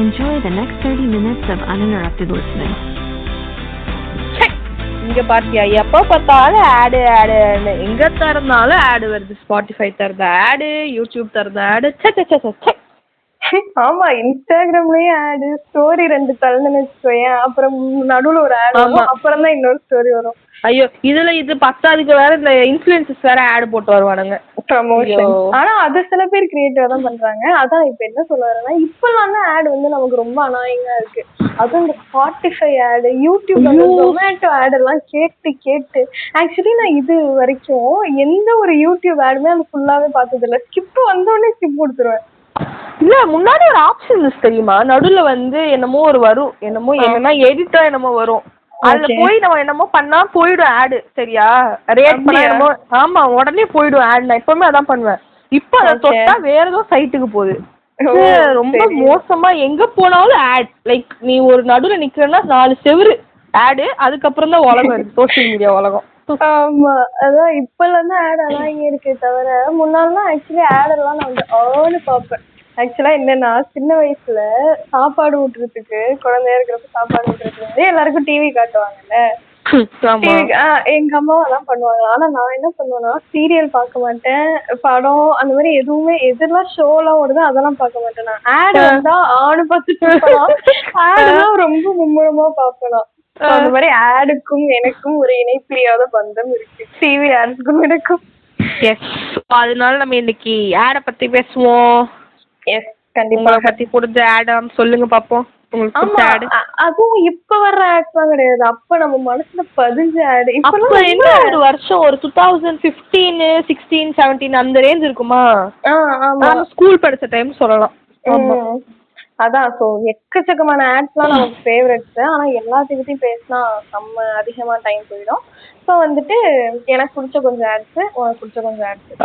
Enjoy the next 30 minutes of uninterrupted listening. இங்க பாத்தியா எப்ப பார்த்தாலும் ஆடு ஆடு எங்க திறந்தாலும் ஆடு வருது. ஸ்பாட்டிஃபை தரத ஆடு, யூடியூப் தரத ஆடு. ஆமா, இன்ஸ்டாகிராம்லயும் ஆடு, ஸ்டோரி 2 தள்ளணும்னு வச்சுக்கோயேன், அப்புறம் நடுவுல ஒரு ஆடு வரும், அப்புறம் தான் இன்னொரு ஸ்டோரி வரும். ஐயோ, இதுல இது பத்தாதுக்கு வேற இந்த இன்ஃப்ளூயன்சர்ஸ் வேற ஆடு போட்டு வருவானுங்க ப்ரமோஷன். ஆனா அது சில பேர் கிரியேட்டிவா தான் பண்றாங்க. அதான் இப்ப என்ன சொல்ல வரேன்னா, இப்பெல்லாம் தான் ஆடு வந்து நமக்கு ரொம்ப அனாயிங்கா இருக்கு. அதுவும் இந்த ஸ்பாட்டிஃபை ஆடு, யூடியூப், டொமேட்டோ ஆடு எல்லாம் கேட்டு கேட்டு ஆக்சுவலி நான் இது வரைக்கும் எந்த ஒரு யூடியூப் ஆடுமே அது ஃபுல்லாவே பார்த்தது இல்ல. ஸ்கிப் வந்தோடனே ஸ்கிப் கொடுத்துருவேன். இல்ல, முன்னாடி ஒரு ஆப்ஷன் இருந்துச்சு தெரியுமா, நடுவுல வந்து என்னமோ ஒரு வரும், என்னமோ என்னன்னா எடிட்டா என்னமோ வரும், அதுல போய் நம்ம என்னமோ பண்ணா போயிடும் ஆடு. சரியா, ரேட் பண்ணா என்னமோ, ஆமா உடனே போயிடும் ஆடு. நான் எப்பவுமே அதான் பண்ணுவேன். இப்ப அதை தொட்டா வேற ஏதோ சைட்டுக்கு போகுது. ரொம்ப மோசமா, எங்க போனாலும் ஆட். லைக் நீ ஒரு நடுவுல நிக்கிறன்னா 4 செவரு ஆடு, அதுக்கப்புறம் தான் உலகம் இருக்கு, சோசியல் மீடியா உலகம். ஆமா, அதான் இப்பெல்லாம் தான் ஆட் அதான் இங்க இருக்கே தவிர, முன்னாலாம் ஆக்சுவலி ஆட் எல்லாம் நான் வந்து ஆன்னு பாப்பேன். ஆக்சுவலா என்னன்னா, சின்ன வயசுல சாப்பாடு ஊட்டுறதுக்கு, குழந்தையா இருக்கிறப்ப சாப்பாடு ஊட்டுறதுக்கு வந்து எல்லாருக்கும் டிவி காட்டுவாங்கல்ல. எங்க அம்மாவும் அதான் பண்ணுவாங்க. ஆனா நான் என்ன பண்ணுவேன்னா, சீரியல் பார்க்க மாட்டேன், படம் அந்த மாதிரி எதுவுமே, எதெல்லாம் ஷோ எல்லாம் ஓடுதோ அதெல்லாம் பார்க்க மாட்டேன். நான் ஆட் வந்தா ஆடு பார்த்துட்டு ஆடு தான் ரொம்ப மும்முரமா பாப்பேன். அந்த மாதிரி ஆடுக்கும் எனக்கும் ஒரு இணைப்பிரியாத பந்தம் இருக்கு, டிவி ஆட்ஸ்க்கும் எனக்கும். அதனால நம்ம இன்னைக்கு ஆட பத்தி பேசுவோம். எஸ், கண்டிப்பா. பத்தி புரிஞ்ச ஆட் சொல்லுங்க பாப்போம். அதுவும் இப்ப வர்ற ஆட்ஸ் தான் கிடையாது, அப்ப நம்ம மனசுல பதிஞ்ச ஆட். இப்ப என்ன ஒரு வருஷம், ஒரு 2015, 16, 17 அந்த ரேஞ்ச் இருக்குமா? ஸ்கூல் படிச்ச டைம் சொல்லலாம். அதான், சோ எக்கச்சக்கமான ஆட்ஸ்லாம் நமக்கு ஃபேவரட்ஸ். ஆனா எல்லாத்துக்கிட்டையும் பேசினா நம்ம அதிகமா டைம் போயிடும். ஸோ வந்துட்டு எனக்கு பிடிச்ச கொஞ்சம் ஆட்ஸ், உனக்கு பிடிச்ச கொஞ்சம் ஆட்ஸ் பேச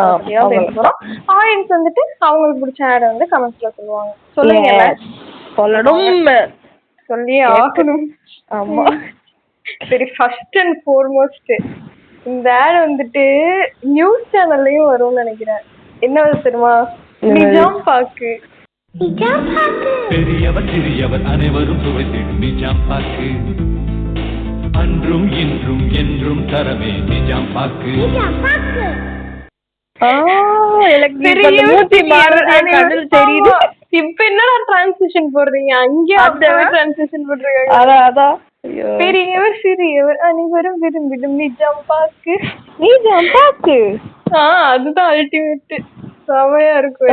போறோம். ஆடியன்ஸ் வந்துட்டு அவங்களுக்கு பிடிச்ச ஆடை வந்து கமெண்ட்ஸ்ல சொல்லுவாங்க. சொல்லுங்க, சொல்லியே ஆகணும். ஆமா, சரி. ஃபர்ஸ்ட் அண்ட் ஃபோர்மோஸ்ட் இந்த ஆட் வந்துட்டு நியூஸ் சேனல்லையும் வரும்னு நினைக்கிறேன். என்ன தெரியுமா? நிஜாம் பாக்கு. பெரியவர் சிறியவர் அனைவரும் சுவைத்திடும் நிஜாம் பாக்கு, அன்றும் இன்றும் என்றும் தரவே நிஜாம் பாக்கு. இப்ப என்னடா டிரான்சிஷன் போடுறீங்க, அங்கேயே டிரான்சிஷன் போட்டுருக்காங்க. பெரியவர் சிறியவர் அனைவரும் விரும்பிடும் நிஜாம் பாக்கு. நிஜாம் பாக்கு, அதுதான் அல்டிமேட். செமையா இருக்கும்.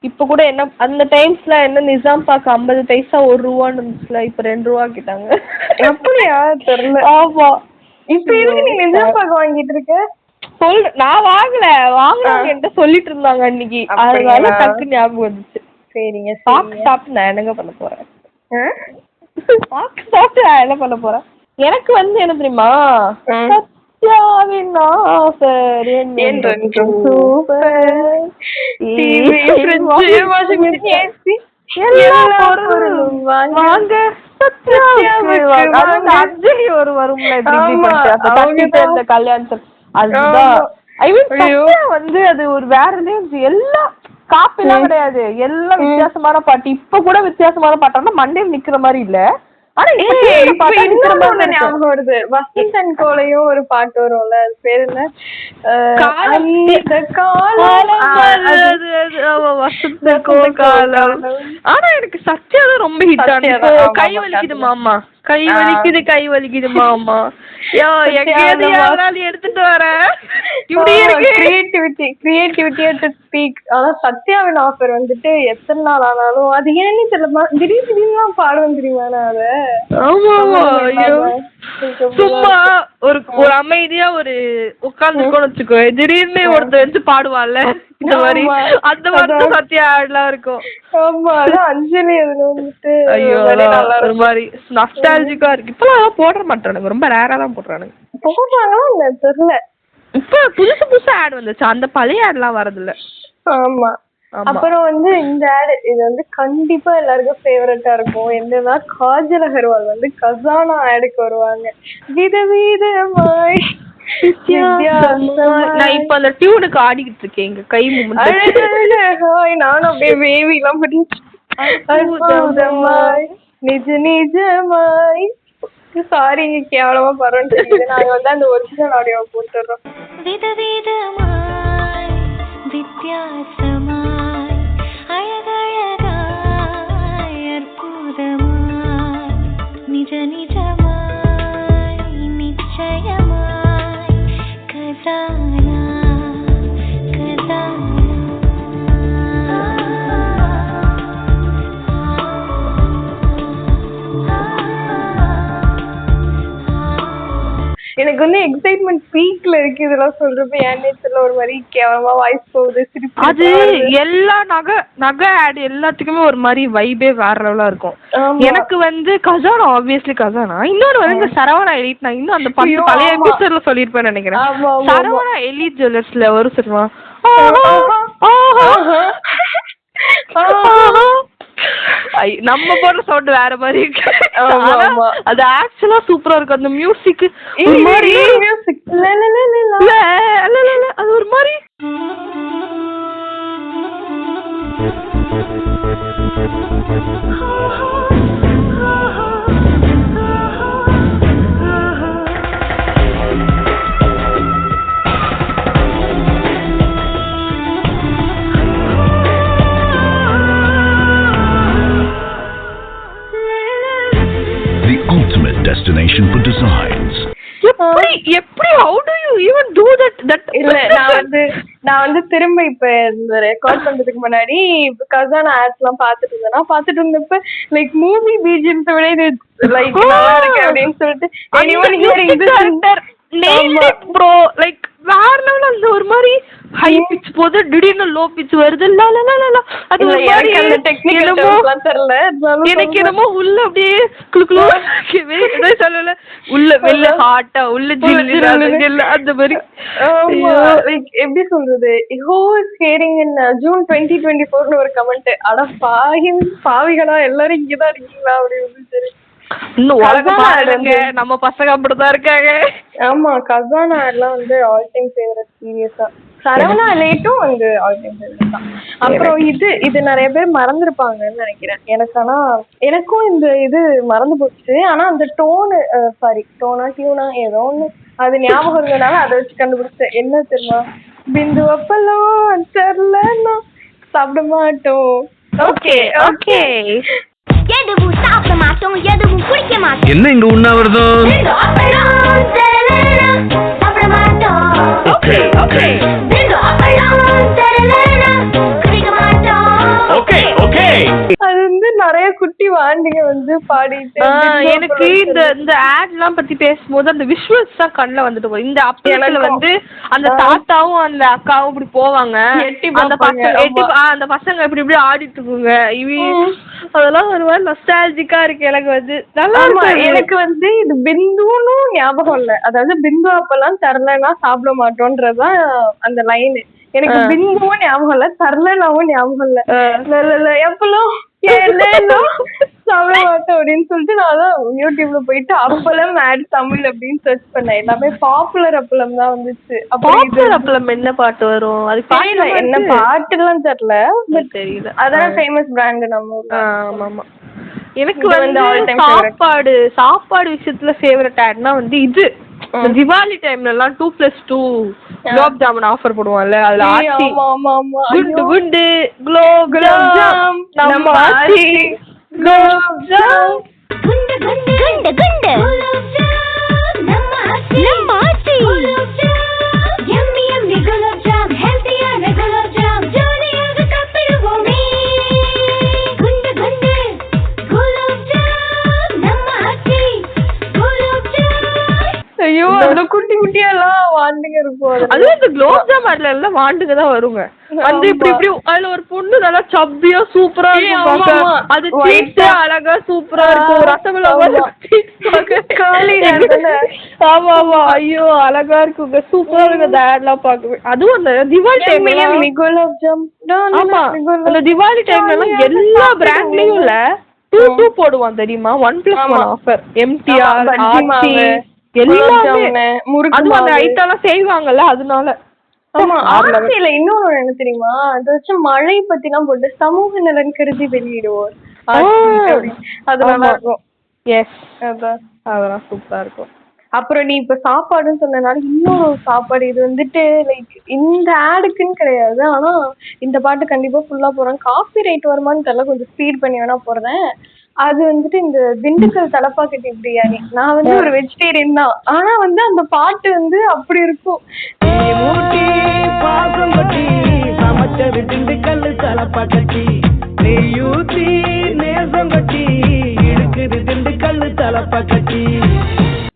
இப்ப கூட என்ன அந்த டைம்ஸ்ல என்ன நிஜாம் பாக்கு 50 பைசா 1 ரூபான்னு இருந்துச்சுல, இப்ப 2 ரூபா கிட்டாங்க. அப்படியா? தெரியல. ஆமா, இப்ப எதுக்கு நீ நிஜாம் பாக்கு வாங்கிட்டு இருக்க? நான் வாங்குறவங்க என்கிட்ட சொல்லிட்டு இருந்தாங்க அன்னைக்கு, அதனால டக்கு ஞாபகம் வந்துச்சு. சரிங்க, சாப்பிட்டு நான் என்னங்க பண்ண போறேன்? சாப்பிட்டு நான் என்ன பண்ண போறேன்? எனக்கு வந்து என்ன தெரியுமா, கல்யாணம் வந்து அது ஒரு வேற எல்லாம் காப்பி எல்லாம் கிடையாது, எல்லாம் வித்தியாசமான பாட்டு. இப்ப கூட வித்தியாசமான பாட்டா மண்டையில் நிக்கிற மாதிரி இல்ல. ஞாபகம் வருது, வசந்த் அண்ட் கோலையும் ஒரு பாட்டு வரும்ல, அது பேரு என்ன? ஆனா எனக்கு சத்யாதான் ரொம்ப ஹிட் ஆனது. கை வலிக்குது மாமா, கை வலிக்குது, கை வலிக்குது மாமா, எடுத்துட்டு வர ஸ்பீக். ஆனா சத்யாவின் ஆஃபர் வந்துட்டு எத்தனை நாள் ஆனாலும் அது ஏன்னு தெரியல, திடீர்னு பாடுவேன் தெரியுமா? சும்மா ஒரு அமைதியா ஒரு உட்கார்ந்து வச்சுக்கோ, திடீர்னு ஒருத்தர் வச்சு பாடுவாள்ல இந்த மாதிரி, அந்த மாதிரி சத்யா ஆட்லாம் இருக்கும். ஆமா, அதான் அஞ்சலி. அதுல வந்துட்டு ஒரு மாதிரி நாஸ்டால்ஜிக்கா இருக்கு. இப்பெல்லாம் போட மாட்டானுங்க, ரொம்ப ரேரா தான் போடுறானுங்க. போடுறாங்களா இல்ல தெரியல. இப்ப புதுசு ஆட் வந்துச்சு, அந்த பழைய ஆட்லாம் வரது இல்ல. ஆமா. அப்புறம் வந்து இந்த ஆட், இது வந்து கண்டிப்பா எல்லாருக்கும் ஃபேவரட்டா இருக்கும். என்னன்னா, காஜல் அகர்வால் வந்து கசானா ஆடுக்கு வருவாங்க. விதவிதமாய் நான் இப்ப அந்த டியூனுக்கு ஆடிக்கிட்டு இருக்கேன் எங்க கை மூமெண்ட். நானும் அப்படியே வேவி எல்லாம் அற்புதமாய் நிஜ நிஜமாய். சாரி கேவலமா பரவாயில்ல, நாங்க வந்து அந்த ஒரிஜினல் ஆடியோ போட்டுறோம். விதவிதமாய் வித்தியாசமாய் அழகழகாய் அற்புதமாய் நிஜ நிஜமாய் நிச்சயமாய் கதானா கதானா. எனக்கு வந்து எக்ஸைட்மெண்ட் பீக்ல இருக்கு இதெல்லாம் சொல்றப்ப. என் நேரத்துல ஒரு மாதிரி கேவலமா வாய்ஸ் போகுது, சிரிப்பு. அது எல்லா நகை ஆட் எல்லாத்துக்குமே ஒரு மாதிரி வைபே வேற லெவலா இருக்கும். எனக்கு வந்து கசானா, ஆப்வியஸ்லி கசானா. இன்னொரு வந்து இந்த சரவணா எலிட், நான் இன்னும் அந்த பழைய எபிசோட்ல சொல்லிருப்பேன்னு நினைக்கிறேன். சரவணா எலிட் ஜுவல்லர்ஸ்ல ஒரு சொல்லுவா நம்ம போடுற சவுண்ட் வேற மாதிரி இருக்கு. அது ஆக்சுவலா சூப்பரா இருக்கு. அந்த மியூசிக் ஒரு மாதிரி அது ஒரு மாதிரி destination for designs. எப்படி how do you even do that? இல்ல நான் வந்து திரும்ப இப்ப இந்த ரெக்கார்ட் பண்றதுக்கு முன்னாடி கசானா ஆட்ஸ் எல்லாம் பாத்துட்டு இருந்தப்ப லைக் மூவி பிஜிஎம்ஸ் விட இது லைக் நல்லா இருக்கு அப்படின்னு சொல்லிட்டு anyone hearing this nailed it bro, like வேற லெவல்ல அந்த ஒரு மாதிரி ஹை பிட்ச் போது திடீர்னு லோ பிட்ச் வருது. அது ஒரு மாதிரி அந்த டெக்னிக்கல் டெர்ம்ஸ்லாம் தெரியல. எனக்கு என்னமோ உள்ள அப்படியே குளுகுளு என்ன சொல்லல, உள்ள வெள்ள ஹாட்டா உள்ள ஜில்லு அந்த மாதிரி. லைக் எப்படி சொல்றது, who is hearing in June 2024 ஒரு கமெண்ட், அட பாவிகளா எல்லாரும் இங்கதான் இருக்கீங்களா அப்படின்னு. சரி இன்னும் உலகம் நம்ம பசங்க அப்படிதான் இருக்காங்க. ஆமா கசானா எல்லாம் வந்து ஆல் டைம் ஃபேவரட் சீரியஸா. சரவணா லேட்டும் வந்து ஆல் டைம் ஃபேவரட் தான். அப்புறம் இது நிறைய பேர் மறந்துருப்பாங்கன்னு நினைக்கிறேன். எனக்கும் இந்த இது மறந்து போச்சு. ஆனா அந்த டோனா டியூனா ஏதோ ஒண்ணு அது ஞாபகம் இருந்ததுனால அதை வச்சு கண்டுபிடிச்சேன். என்ன தெரியுமா, பிந்து அப்பெல்லாம் தெரியலன்னா சாப்பிட மாட்டோம். ஓகே ஓகே எதுவும் சாப்பிட மாட்டோம், எதுவும் குடிக்க மாட்டோம். என்ன இங்க உண்ணாவிரதம்? சாப்பிட மாட்டோம். ஓகே ஓகே குடிக்க மாட்டோம். Okay okay. அது வந்து நிறைய குட்டி வாண்டிங்க வந்து பாடிட்டு. எனக்கு இந்த ஆட் எல்லாம் பத்தி பேசும்போது அந்த விஷுவல்ஸ் தான் கண்ணுல வந்துட்டு போகுது. இந்த அப்பத்துல வந்து அந்த தாத்தாவும் அந்த அக்காவும் இப்படி போவாங்க, அந்த பசங்க இப்படி இப்படி ஆடிட்டு இருக்குங்க. அதெல்லாம் ஒரு மாதிரி நொஸ்டால்ஜிக்கா இருக்கு எனக்கு வந்து. நல்லா எனக்கு வந்து இது பிந்துன்னு ஞாபகம் இல்ல. அதாவது பிந்து அப்பெல்லாம் தரலன்னா சாப்பிட மாட்டோன்றதுதான் அந்த லைன். எனக்கு பிந்துவும் ஞாபகம் இல்ல, தரலனாவும் ஞாபகம் இல்ல. எப்பெல்லாம் சாப்பிட மாட்டோம் அப்படின்னு சொல்லிட்டு நான் தான் யூடியூப்ல போயிட்டு அப்பளம் ஆட் தமிழ் அப்படின்னு சர்ச் பண்ணேன். எல்லாமே பாப்புலர் அப்பளம் தான் வந்துச்சு. பாப்புலர் அப்பளம் என்ன பாட்டு வரும் அது தெரியல, என்ன பாட்டு எல்லாம் தெரியல, தெரியல. அதான் ஃபேமஸ் பிராண்ட் நம்ம ஊர்ல. ஆமா ஆமா. எனக்கு வந்து சாப்பாடு விஷயத்துல ஃபேவரட் ஆட்னா வந்து இது திவாலி டைம்ல எல்லாம் 2+2 குலோப் ஜாமுன் ஆஃபர் போடுவாங்கல்ல, அதுல ஆச்சி குண்டு குண்டு குலோப் ஜாம் நம்ம ஆச்சி குலோப் ஜாம் குண்டு குண்டு குண்டு குண்டு குலோப் ஜாம் நம்ம ஆச்சி குலோப் ஜாம் யம்மி யம்மி குலோப் ஜாம் ஹெல்தியான குலோப் ஜாம் ஜாலியாக சாப்பிடுவோமே. குண்டு குண்டு குலோப் ஜாம் நம்ம ஆச்சி குலோப் ஜாம். ஐயோ அந்த குட்டி குட்டியெல்லாம் வாண்டுங்க இருக்கும். அது இந்த குலோப் ஜாம் அதுல எல்லாம் வாண்டுங்க தான் வருங்க. வந்து இப்படி இப்படி அதுல ஒரு பொண்ணு நல்லா சப்பியா சூப்பரா இருக்கும். அது சீட்டு அழகா சூப்பரா இருக்கும். ரசமலாய் ஆமா ஆமா. ஐயோ அழகா இருக்குங்க, சூப்பரா இருக்கு அந்த ஆட் எல்லாம் பாக்கவே. அதுவும் அந்த திவாலி டைம்ல குலோப் ஜாம். ஆமா அந்த திவாலி டைம்ல எல்லாம் எல்லா பிராண்ட்லயும் இல்ல 2 போடுவான் தெரியுமா, 1+1 ஆஃபர். எம்டிஆர், ஆச்சி, எல்லாமே முறுக்கு அந்த ஐட்டம்லாம் செய்வாங்கல்ல அதனால. ஆமா ஆசையில இன்னொன்னு என்ன தெரியுமா, அது வச்சு மழை பத்தி எல்லாம் போட்டு சமூக நலன் கருதி வெளியிடுவோம். அது நல்லா இருக்கும். எஸ் அதெல்லாம் சூப்பரா இருக்கும். அப்புறம் நீ இப்ப சாப்பாடுன்னு சொன்னதுனால இன்னொரு சாப்பாடு, இது வந்துட்டு லைக் இந்த ஆடுக்குன்னு கிடையாது, ஆனா இந்த பாட்டு கண்டிப்பா ஃபுல்லா போறேன். காப்பி ரைட் வருமானு தெரியல, கொஞ்சம் ஸ்பீட் பண்ணி வேணா போடுறேன். அது வந்துட்டு இந்த திண்டுக்கல் தலப்பாக்கட்டி பிரியாணி. நான் வந்து ஒரு வெஜிடேரியன் தான், ஆனா வந்து அந்த பாட்டு வந்து அப்படி இருக்கும். சமைச்சது திண்டுக்கல் தலப்பாக்கட்டி, நெய்யூத்தி நேசம் கட்டி இழுக்குது திண்டுக்கல் தலப்பாக்கட்டி.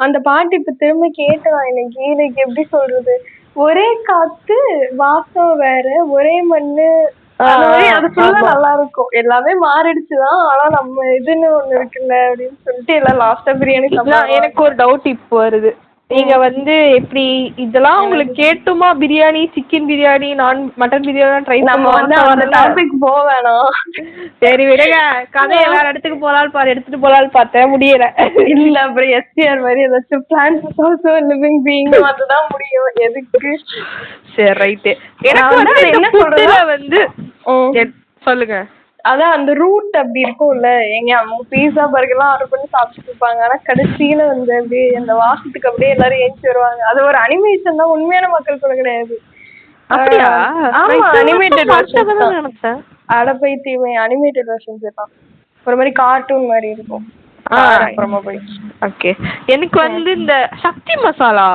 அந்த பாட்டு இப்ப திரும்ப கேட்டதான் எனக்கு. லைக் எப்படி சொல்றது, ஒரே காத்து வாசம் வேற, ஒரே மண்ணு, அது ஃபுல்லா நல்லா இருக்கும். எல்லாமே மாறிடுச்சுதான், ஆனா நம்ம இதுன்னு ஒண்ணு இருக்குல்ல அப்படின்னு சொல்லிட்டு எல்லாம் லாஸ்டா பிரியாணி சாப்பிடலாம். எனக்கு ஒரு டவுட் இப்போ வருது. நீங்க வந்து எப்படி இதெல்லாம் உங்களுக்கு கேட்டுமா, biryani, chicken biryani, mutton biryani try அந்த டாபிக் போக வேணாம். சரி விடுங்க, கதையை வேற இடத்துக்கு எடுத்துட்டு போலான்னு பார்த்தேன், முடியல. இல்ல அப்புறம் எஸ்டிஆர் மாதிரி ஏதாச்சும் பிளான்ட் ஆல்சோ லிவிங் பீயிங் அதுதான் முடியும். எதுக்கு? சரி ரைட்டு. எனக்கு வந்து என்ன சொல்றதுல வந்து சொல்லுங்க. அதான் அந்த ரூட் அப்படி இருக்கும்ல, எங்க அவங்க பீஸா பர்கர் எல்லாம் ஆர்டர் பண்ணி சாப்பிட்டு இருப்பாங்க, ஆனா கடைசியில வந்து அப்படியே அந்த வாசத்துக்கு அப்படியே எல்லாரும் ஏஞ்சி வருவாங்க. அது ஒரு அனிமேஷன் தான், உண்மையான மக்கள் கூட கிடையாது. ஆமா அனிமேட்டட் வெர்ஷன். அடப்பைத்தியமே அனிமேட்டட் வெர்ஷன்ஸ் தான், ஒரு மாதிரி கார்ட்டூன் மாதிரி இருக்கும். அப்புறமா போய் ஓகே. எனக்கு வந்து இந்த சக்தி மசாலா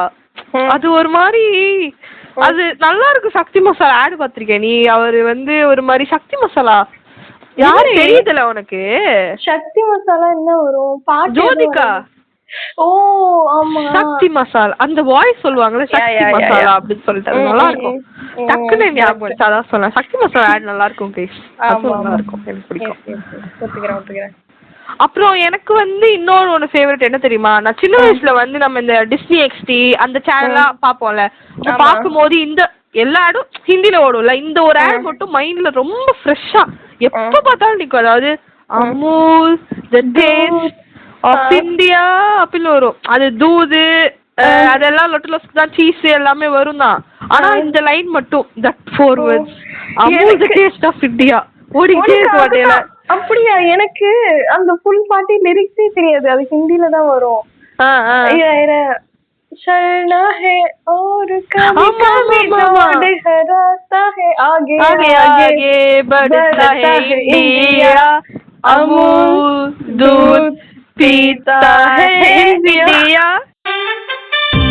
அது ஒரு மாதிரி, அது நல்லா இருக்கும். சக்தி மசாலா ஆட் பாத்திருக்கேன் நீ? அவரு வந்து ஒரு மாதிரி சக்தி மசாலா யாரு தெரியுதுல உனக்கு? சக்தி மசாலா என்ன வரும்? ஜோதிகா. ஓ ஆமா, சக்தி மசாலா அந்த வாய்ஸ் சொல்லுவாங்கல்ல, சக்தி மசாலா அப்படின்னு சொல்லிட்டு, அது நல்லா இருக்கும். டக்குன்னு ஞாபகம் வந்துச்சு, அதான் சொன்னேன். சக்தி மசாலா ஆட் நல்லா இருக்கும் கைஸ், நல்லா இருக்கும், எனக்கு பிடிக்கும். ஒத்துக்கிறேன். அப்புறம் எனக்கு வந்து இன்னொரு ஒன்று ஃபேவரட் என்ன தெரியுமா, நான் சின்ன வயசுல வந்து நம்ம இந்த டிஸ்னி எக்ஸ்டி அந்த சேனல்லாம் பார்ப்போம்ல, பார்க்கும்போது இந்த எல்லா ஆடும் ஹிந்தில ஓடும்ல, இந்த ஒரு ஆட் மட்டும் மைண்ட்ல ரொம்ப ஃப்ரெஷ்ஷா எப்ப பார்த்தாலும் நிக்கும். அதாவது Amul the taste of India அப்படின்னு வரும். அது தூது அதெல்லாம் லொட்டலஸ்க்கு தான், சீஸ் எல்லாமே வரும் தான். ஆனா இந்த லைன் மட்டும், that 4 words, Amul the taste of India ஓடிக்கிட்டே இருக்கும் வண்டியில. அப்படியா? எனக்கு அந்த ஃபுல் பாட்டி லிரிக்ஸே தெரியாது, அது ஹிந்தில தான் வரும். चलना है और कभी कभी दौड़ हराता है, आगे आगे बढ़ता है इंडिया, अमूल दूध पीता है इंडिया.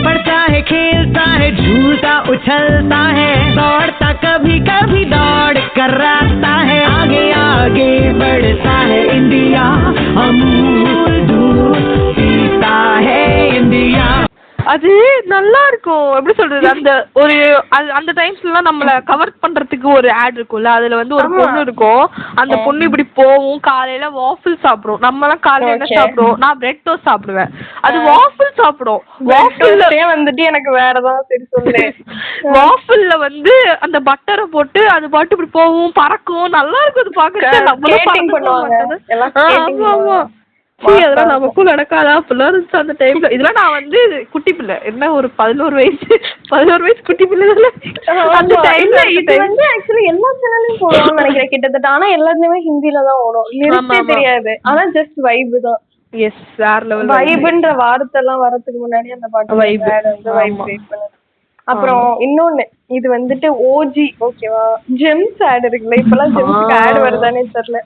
बढ़ता है, खेलता है, झूलता उछलता है, दौड़ता कभी कभी दौड़ कराता है, आगे आगे बढ़ता है इंडिया, अमूल दूध पीता है इंडिया. அது நல்லா இருக்கும். எப்படி சொல்றது, அந்த ஒரு அந்த டைம்ஸ்லாம் நம்மள கவர் பண்றதுக்கு ஒரு ஆட் இருக்கும்ல, அதுல வந்து ஒரு பொண்ணு இருக்கும். அந்த பொண்ணு இப்படி போவும், காலையில வாஃபிள் சாப்பிடும். நம்ம எல்லாம் காலையில என்ன சாப்பிடுவோம்? நான் பிரெட் டோஸ்ட் சாப்பிடுவேன், அது வாஃபிள் சாப்பிடும். வாஃபிள்ல வந்துட்டு எனக்கு வேற ஏதாவது சரி சொல்லு. வாஃபிள்ல வந்து அந்த பட்டரை போட்டு அது பாட்டு இப்படி போவும், பறக்கும், நல்லா இருக்கும். அது பாக்குறது நம்மளும் பண்ணுவாங்க. ஆமா அதெல்லாம் நமக்கும் நடக்காதா அப்படிலாம் இருந்துச்சு அந்த டைம்ல. இதெல்லாம் நான் வந்து குட்டி பிள்ளை, என்ன ஒரு 11 வயசு குட்டி பிள்ளை. அந்த டைம்ல இது வந்து ஆக்சுவலி எல்லா சேனல்லையும் போடுவாங்கன்னு நினைக்கிறேன் கிட்டத்தட்ட. ஆனா எல்லாத்துலயுமே ஹிந்தில தான் ஓடும், லிரிக்ஸே தெரியாது. ஆனா ஜஸ்ட் வைப் தான். எஸ், வேற லெவல் வைப்ன்ற வார்த்தை எல்லாம் வரதுக்கு முன்னாடி அந்த பாட்டு வைப் கிரியேட் பண்ணது. அப்புறம் இன்னொன்னு, இது வந்துட்டு ஓஜி ஓகேவா, ஜெம்ஸ் ஆட் இருக்குல்ல, இப்பெல்லாம் ஜெம்ஸ்க்கு ஆட் வருதானே தெரியல.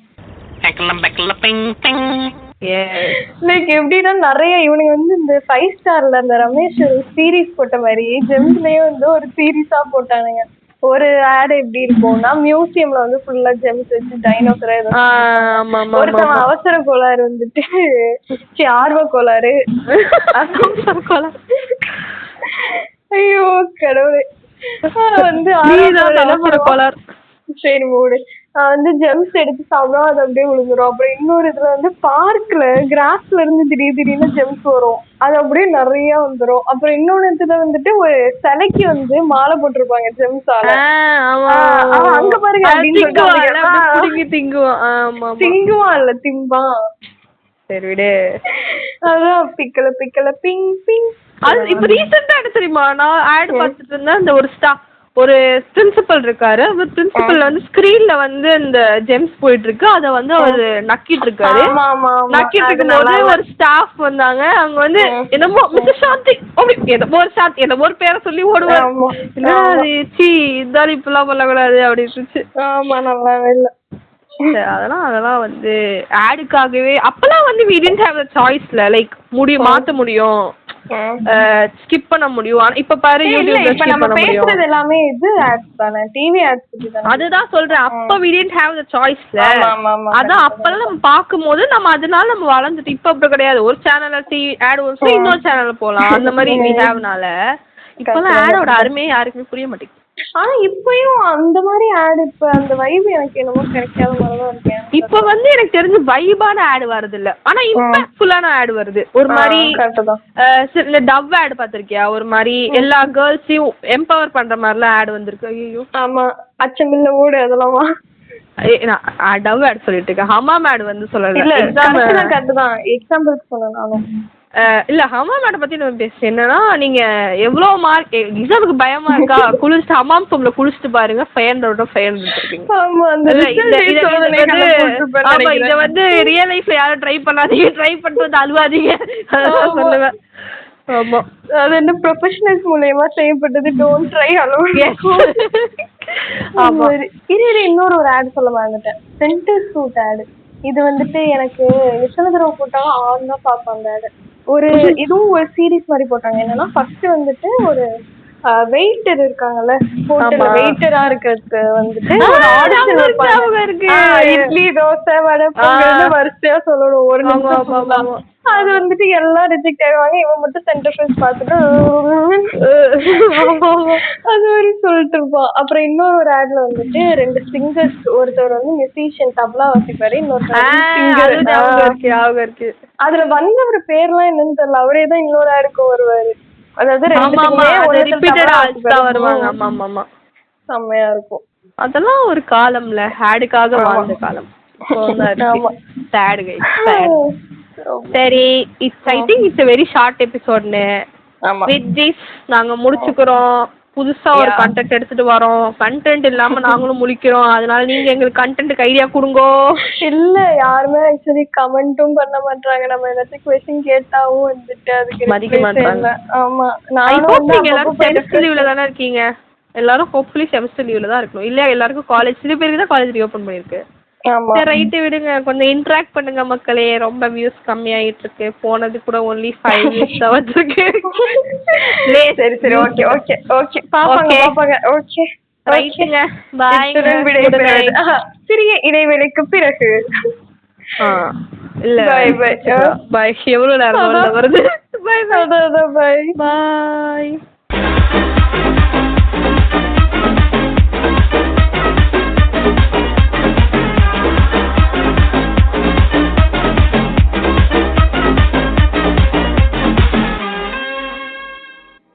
லைக் எப்படின்னா நிறைய இவனுங்க வந்து இந்த 5 ஸ்டார்ல அந்த ரமேஷ் சீரீஸ் போட்ட மாதிரி ஜெம்ஸ்லயும் வந்து ஒரு சீரீஸா போட்டானுங்க. ஒரு ஆட் எப்படி இருக்கும்னா, மியூசியம்ல வந்து ஃபுல்லா ஜெம்ஸ் வச்சு டைனோசர் ஒருத்தவன் அவசர கோளாறு வந்துட்டு ஆர்வ கோளாறு ஐயோ கடவுளே வந்து அவசர கோளாறு. சரி மூடு, வந்து ஜெம்ஸ் எடுத்து சாப்பிடும், அது அப்படியே விழுந்துரும். அப்புறம் இன்னொரு இதுல வந்து பார்க்ல கிராஸ்ல இருந்து திடீர்னு ஜெம்ஸ் வரும், அது அப்படியே நிறைய வந்துரும். அப்புறம் இன்னொன்னு இதுல வந்துட்டு ஒரு சிலைக்கு வந்து மாலை போட்டிருப்பாங்க ஜெம்ஸால, அங்க பாருங்க திங்குவான் இல்ல திம்பான். சரி விடு. அதான் பிக்கல பிக்கல பிங் பிங். அது இப்ப ரீசெண்டா என்ன தெரியுமா, நான் ஆட் பார்த்துட்டு இருந்தேன். இந்த ஒரு பிரின்சிபல் இருக்காரு. அவர் பிரின்சிபல் வந்து ஸ்கிரீன்ல வந்து இந்த ஜெம்ஸ் போயிட்டு இருக்கு, அத வந்து அவரு நக்கிட்டு இருக்காரு. நக்கிட்டு இருக்கும் போது ஒரு ஸ்டாஃப் வந்தாங்க. அவங்க வந்து என்னமோ மிஸ்டர் சாந்தி என்னமோ ஒரு பேரை சொல்லி ஓடுவாரு. இதாலும் இப்பெல்லாம் பண்ணக்கூடாது அப்படின்னு இருந்துச்சு. ஆமா நல்லாவே இல்ல. அதெல்லாம் வந்து ஆடுக்காகவே அப்பெல்லாம் வந்து we didn't have the choiceல லைக் மாத்த முடியும், ஸ்கிப் பண்ண முடியும். ஆனா இப்ப பாரு யூடியூப்ல ஸ்கிப் பண்ண முடியும். பேசுறது எல்லாமே இது ஆட்ஸ் தானே, டிவி ஆட்ஸ் தானே. அதுதான் சொல்றேன், அப்ப we didn't have the choiceல. அதான் அப்பெல்லாம் நம்ம பாக்கும்போது நம்ம அதனால நம்ம வளர்ந்துட்டு. இப்ப அப்படி கிடையாது, ஒரு சேனல்ல ஆட் வந்து இன்னொரு சேனல்ல போலாம், அந்த மாதிரி we haveனால இப்பெல்லாம் ஆடோட அருமையே யாருக்குமே புரிய மாட்டேங்குது. ஆனா இப்பயும் அந்த மாதிரி ஆட் இப்ப அந்த வைப் எனக்கு என்னமோ கிடைக்காத மாதிரிதான் இருக்கேன். இப்ப வந்து எனக்கு தெரிஞ்சு வைபான ஆட் வருது இல்ல, ஆனா இம்பாக்ட்ஃபுல்லான ஆட் வருது. ஒரு மாதிரி இந்த டவ் ஆட் பாத்திருக்கியா, ஒரு மாதிரி எல்லா கேர்ள்ஸையும் எம்பவர் பண்ற மாதிரிலாம் ஆட் வந்திருக்கு. ஐயோ ஆமா, அச்சமில்ல ஓடு அதெல்லாமா டவ் ஆட் சொல்லிட்டு இருக்கேன். ஹமாம் ஆட் வந்து சொல்லல, எக்ஸாம்பிளுக்கு சொன்னேன் நானும். இல்ல ஹமாம் ஆட பத்தி நம்ம பேச என்னன்னா, நீங்க எவ்வளவு மார்க் எக்ஸாமுக்கு பயமா இருக்கா, குளிச்சுட்டு ஹமாம் சோம்ல குளிச்சுட்டு பாருங்க 500 இருக்கீங்க. இத வந்து ரியல் லைஃப்ல யாரும் ட்ரை பண்ணாதீங்க, ட்ரை பண்ணிட்டு வந்து அழுவாதீங்க சொல்லுவேன். ஆமா, அது என்ன ப்ரொஃபஷனல்ஸ் மூலமா செய்யப்பட்டது, டோன்ட் ட்ரை அலோன். ஆமா, இன்னொரு ஒரு ஆட் சொல்ல வாங்கிட்டேன், சென்டர் சூட் ஆட். இது வந்துட்டு எனக்கு எத்தனை தடவை போட்டாலும் ஆன் தான் பார்ப்பேன் அந்த ஆட். இதுவும் ஒரு சீரீஸ் மாதிரி போட்டாங்க. என்னன்னா ஃபர்ஸ்ட் வந்துட்டு ஒரு வெயிட்டர் இருக்காங்கல்ல, ஹோட்டல்ல வெயிட்டரா இருக்கிறதுக்கு வந்துட்டு ஒரு ஆடிஷன் வைப்பாங்க. இட்லி தோசை வடை பொங்கல்னு வரிசையா சொல்லணும் ஒரு நிமிஷம். அது வந்துட்டு எல்லாம் ரிஜெக்ட் ஆயிடுவாங்க, இவன் மட்டும் சென்டர் ஃப்ரெண்ட்ஸ் பார்த்துட்டு அது மாதிரி சொல்லிட்டு இருப்பான். அப்புறம் இன்னொரு ஒரு ஆட்ல வந்துட்டு 2 சிங்கர்ஸ், ஒருத்தர் வந்து மியூசிஷியன் தப்லா வாசிப்பாரு, இன்னொருத்தர் இருக்கு. அதுல வந்தவர் பேர்லாம் என்னன்னு தெரியல, அவரே தான் இன்னொரு ஆடுக்கும் வருவாரு. அதாவது செம்மையா இருக்கும். அதெல்லாம் ஒரு காலம்ல ஆடுக்காக வாழ்ந்த காலம். சரி, I think it's a very short episode. with this நாங்க முடிச்சுக்கிறோம். புதுசா ஒரு கண்டென்ட் எடுத்துட்டு வரோம். கண்டென்ட் இல்லாம நாங்களும் முழிக்கிறோம். அதனால நீங்க எங்களுக்கு கண்டென்ட்க்கு ஐடியா கொடுங்க. இல்ல யாருமே ஆக்சுவலி கமெண்ட்டும் பண்ண மாட்டாங்க. நம்ம ஏதாச்சும் क्वेश्चन கேட்டாவும் வந்துட்டு அதுக்கு மதிக்க மாட்டாங்க. ஆமா, நீங்க எல்லாரும் செமஸ்டர் லீவ்ல தானே இருக்கீங்க. எல்லாரும் ஹோப்ஃபுல்லி செமஸ்டர் லீவ்ல தான் இருக்கணும். இல்ல எல்லாருக்கும் காலேஜ், சில பேருக்கு தான் காலேஜ் ரீஓபன் பண்ணிருக்கு. ரைட்டு விடுங்க, கொஞ்சம் இன்டராக்ட் பண்ணுங்க மக்களே. ரொம்ப வியூஸ் கம்மியாயிட்டு இருக்கு. போனது கூட only 5 views தான் வந்திருக்கு. சரி சரி, ஓகே ஓகே ஓகே, பாப்பாங்க பாப்பாங்க. ஓகே ரைட்டுங்க, பை. சிறிய இடைவேளைக்கு பிறகு இல்ல பை பை பை. எவ்வளவு நேரம் வருது? Bye bye by.